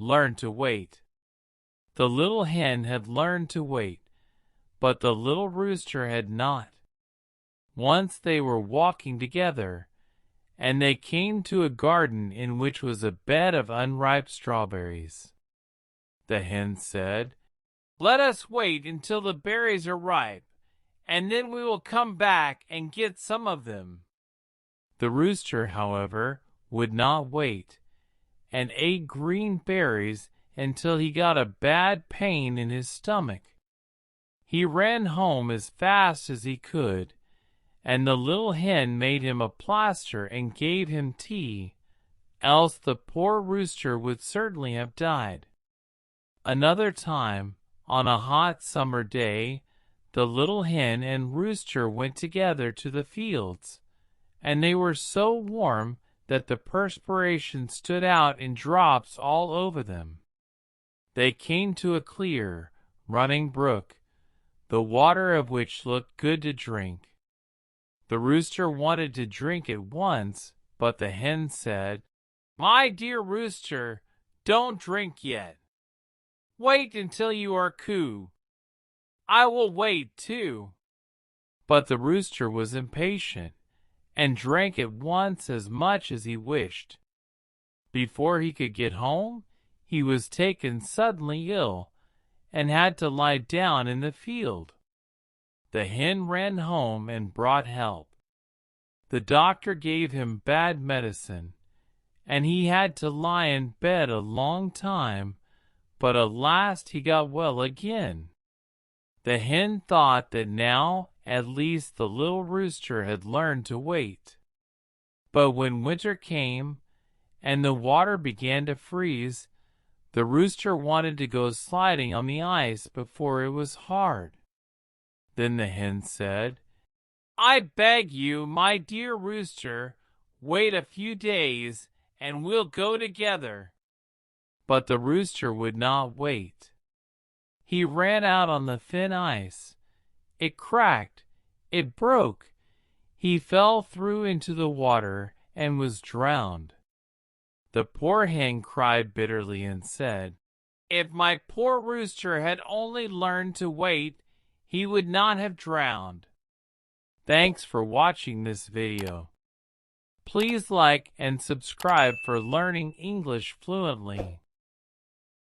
learn to wait. The little hen had learned to wait, but the little rooster had not. Once they were walking together, and they came to a garden in which was a bed of unripe strawberries. The hen said, "Let us wait until the berries are ripe, and then we will come back and get some of them." The rooster, however, would not wait, and ate green berries until he got a bad pain in his stomach. He ran home as fast as he could, and the little hen made him a plaster and gave him tea, else the poor rooster would certainly have died. Another time, on a hot summer day, the little hen and rooster went together to the fields, and they were so warm that the perspiration stood out in drops all over them. They came to a clear, running brook, the water of which looked good to drink. The rooster wanted to drink at once, but the hen said, "My dear rooster, don't drink yet. Wait until you are cool. I will wait too." But the rooster was impatient, and drank at once as much as he wished. Before he could get home, he was taken suddenly ill, and had to lie down in the field. The hen ran home and brought help. The doctor gave him bad medicine, and he had to lie in bed a long time, but at last he got well again. The hen thought that now at least the little rooster had learned to wait. But when winter came, and the water began to freeze, the rooster wanted to go sliding on the ice before it was hard. Then the hen said, "I beg you, my dear rooster, wait a few days, and we'll go together." But the rooster would not wait. He ran out on the thin ice. It cracked, it broke. He fell through into the water and was drowned. The poor hen cried bitterly and said, "If my poor rooster had only learned to wait, he would not have drowned." Thanks for watching this video. Please like and subscribe for learning English fluently.